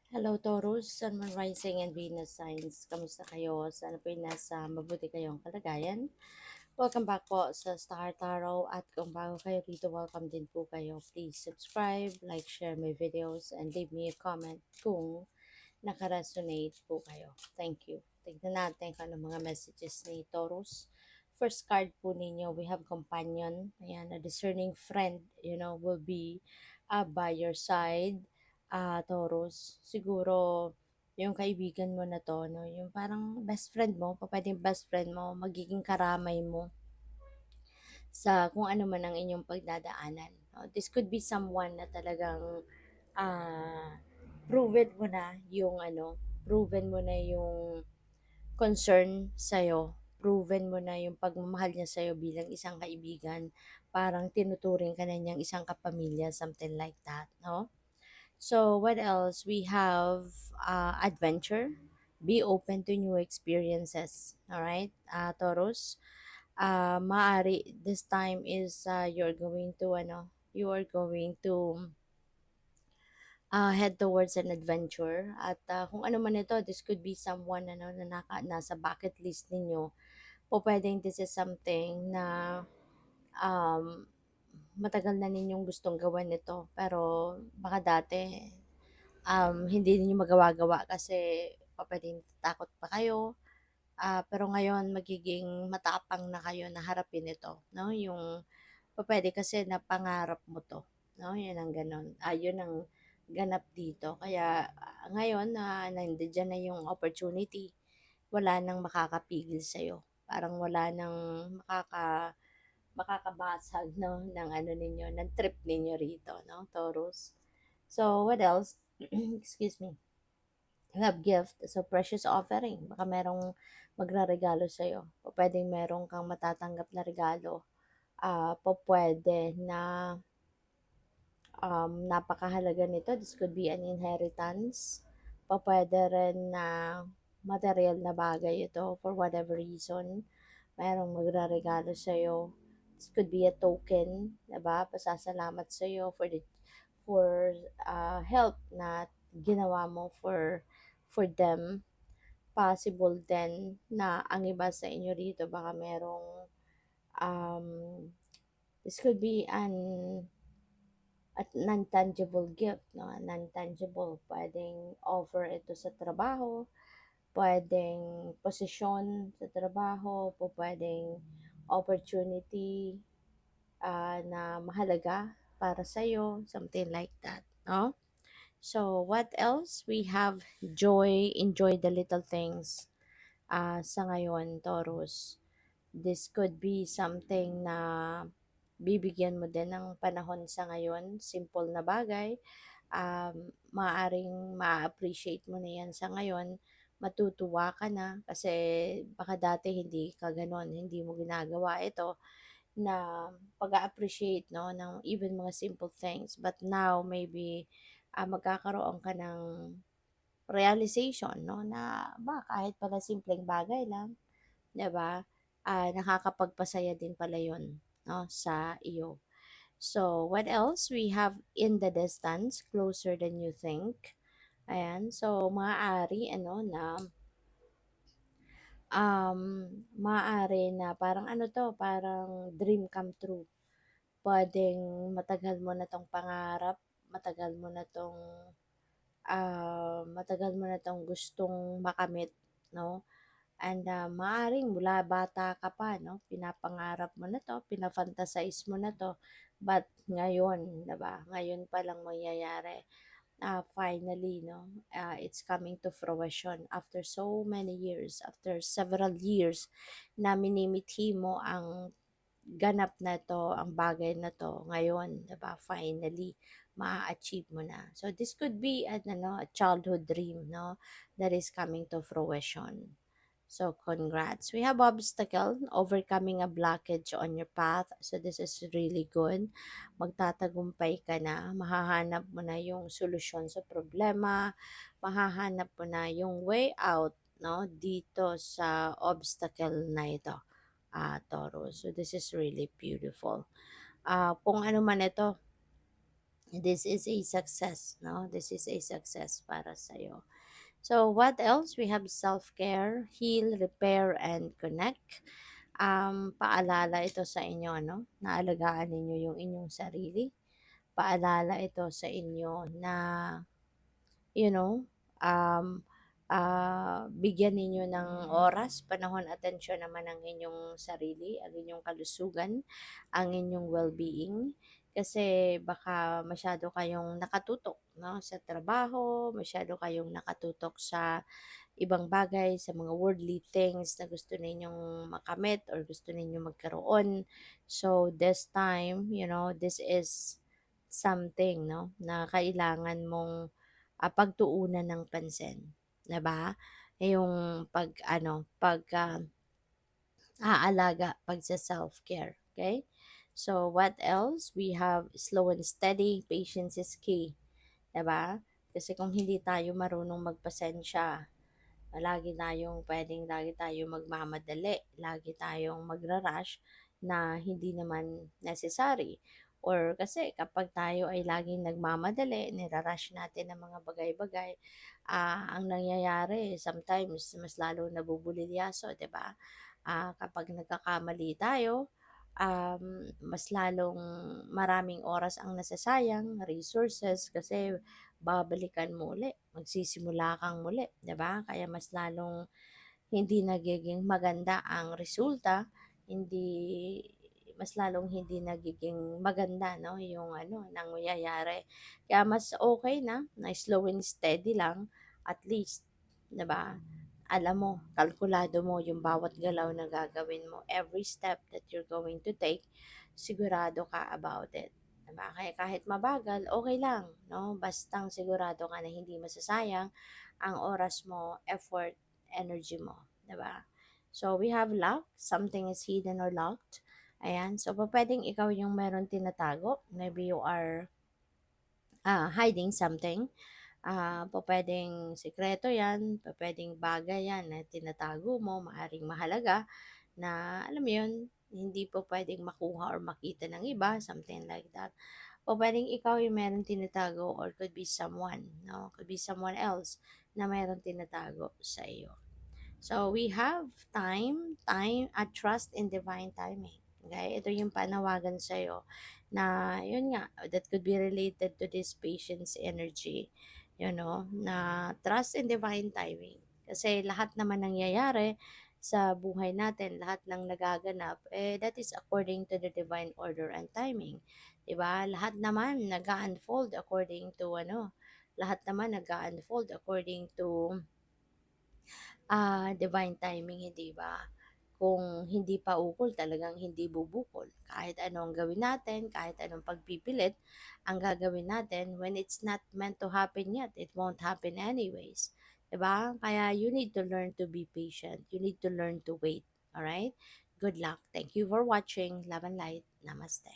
Hello Taurus, Sun, Moon, Rising, and Venus signs. Kamusta kayo? Sana po ay nasa mabuti kayong kalagayan. Welcome back po sa Star Tarot at kung bago kayo dito, welcome din po kayo. Please subscribe, like, share my videos, and leave me a comment kung nakaresonate po kayo. Thank you. Tignan natin kung ano mga messages ni Taurus. First card po ninyo, we have companion. Ayan, a discerning friend, will be by your side. Taurus, siguro yung kaibigan mo na to, no, yung parang best friend mo, pwedeng best friend mo, magiging karamay mo sa kung ano man ang inyong pagdadaanan. No? This could be someone na talagang ah proven mo na yung proven mo na yung concern sa'yo, proven mo na yung pagmamahal niya sa'yo bilang isang kaibigan, parang tinuturing ka na niyang isang kapamilya, something like that, no? So, what else? We have adventure. Be open to new experiences. All right, Taurus. Maari this time is you are going to head towards an adventure at kung ano man ito, this could be someone na nasa bucket list ninyo. Po pwedeng this is something na um, matagal na ninyong gustong gawin ito pero baka dati hindi niyo magawa-gawa kasi pupuwedeng takot pa kayo, pero ngayon magiging matapang na kayo na harapin ito, 'no, yung pupuwede kasi na pangarap mo 'to, 'no, 'yun ang gano'n. 'Yun ang ganap dito kaya ngayon na nandidiyan na yung opportunity, wala nang makakapigil sa'yo. Parang wala nang makakabasag 'no, ng ano ninyo, ng trip ninyo rito 'no, Taurus. So, what else? Excuse me. Love gift, so precious offering. Baka merong magraregalo sa'yo. O pwedeng merong kang matatanggap na regalo. Pwede na napakahalaga nito. This could be an inheritance. Pwede rin na material na bagay ito for whatever reason. Merong magraregalo sa'yo. This could be a token, diba? Pasasalamat sa'yo for help na ginawa mo for them. Possible din na ang iba sa inyo rito baka merong um, this could be at non-tangible gift, no? Non-tangible, pwedeng offer ito sa trabaho, pwedeng posisyon sa trabaho, pwedeng opportunity na mahalaga para sa'yo, something like that, no? So, what else? We have joy, enjoy the little things sa ngayon, Taurus. This could be something na bibigyan mo din ng panahon sa ngayon, simple na bagay, maaaring ma-appreciate mo na yan sa ngayon, matutuwa ka na kasi baka dati hindi ka gano'n, hindi mo ginagawa ito na pag-a-appreciate 'no, ng even mga simple things. But now maybe, magkakaroon ka ng realization 'no, na kahit pala simpleng bagay lang, 'di ba, nakakapagpasaya din pala 'yun 'no, sa iyo. So, what else? We have in the distance, closer than you think. Ayan, so maaari na maaari na parang ano 'to, parang dream come true. Puwedeng matagal mo na 'tong pangarap, matagal mo na 'tong, matagal mo na 'tong gustong makamit 'no, and maaaring mula bata ka pa 'no, pinapangarap mo na 'to, fantasize mo na 'to, but ngayon, 'di ba, ngayon pa lang mangyayari. Finally 'no, it's coming to fruition after so many years, after several years na minimithi mo ang ganap na 'to, ang bagay na 'to, ngayon 'di ba, finally maa-achieve mo na. So this could be a childhood dream 'no, that is coming to fruition. So congrats. We have obstacle, overcoming a blockage on your path. So this is really good. Magtatagumpay ka na, mahahanap mo na yung solusyon sa problema, mahahanap mo na yung way out no dito sa obstacle na ito. Taurus. So this is really beautiful. Kung ano man ito, This is a success, no? This is a success para sa'yo. So, what else? We have self-care, heal, repair, and connect. Paalala ito sa inyo, no? Naalagaan ninyo yung inyong sarili. Paalala ito sa inyo na, you know, um, bigyan ninyo ng oras, panahon, atensyon naman ang inyong sarili, ang inyong kalusugan, ang inyong well-being. Kasi baka masyado kayong nakatutok, no, sa trabaho, masyado kayong nakatutok sa ibang bagay, sa mga worldly things na gusto ninyong makamit or gusto ninyong magkaroon. So this time, this is something, no, na kailangan mong pagtuunan ng pansin, 'di ba? Yung aalaga, sa self-care, okay? So what else? We have slow and steady, patience is key, 'di ba? Kasi kung hindi tayo marunong magpasensya, lagi tayong magmamadali, lagi tayong magra-rush na hindi naman necessary. Or kasi kapag tayo ay laging nagmamadali, nira-rush natin ang mga bagay-bagay, ang nangyayari sometimes mas lalo nabubulilyaso, 'di ba? Kapag nagkakamali tayo, mas lalong maraming oras ang nasasayang, resources, kasi babalikan mo uli, magsisimula kang muli, 'di ba? Kaya mas lalong hindi nagiging maganda ang resulta, hindi mas lalong hindi nagiging maganda, no, yung nangyayari. Kaya mas okay na slow and steady lang, at least, 'di ba? Alam mo, kalkulado mo yung bawat galaw na gagawin mo. Every step that you're going to take, sigurado ka about it. Diba? Kaya kahit mabagal, okay lang, no? Bastang sigurado ka na hindi masasayang ang oras mo, effort, energy mo. Diba? So, we have luck. Something is hidden or locked. Ayan. So, pwedeng ikaw yung meron tinatago. Maybe you are hiding something. Pupuwedeng sikreto 'yan, pupuwedeng bagay 'yan na tinatago mo, maaring mahalaga na alam mo 'yun, hindi po puwedeng makuha or makita ng iba, something like that. Pupuwedeng ikaw yung meron tinatago, or could be someone, 'no, could be someone else na meron tinatago sa iyo. So, we have time at trust in divine timing. Okay? Ito yung panawagan sa'yo na, yun nga, that could be related to this patience energy, na trust in divine timing. Kasi lahat naman nangyayari sa buhay natin, lahat ng nagaganap, that is according to the divine order and timing. Diba? Lahat naman nag-unfold according to divine timing, hindi ba? Kung hindi pa ukol, talagang hindi bubukol. Kahit anong gawin natin, kahit anong pagpipilit, ang gagawin natin, when it's not meant to happen yet, it won't happen anyways. 'Di ba? Kaya you need to learn to be patient. You need to learn to wait. Alright? Good luck. Thank you for watching. Love and light. Namaste.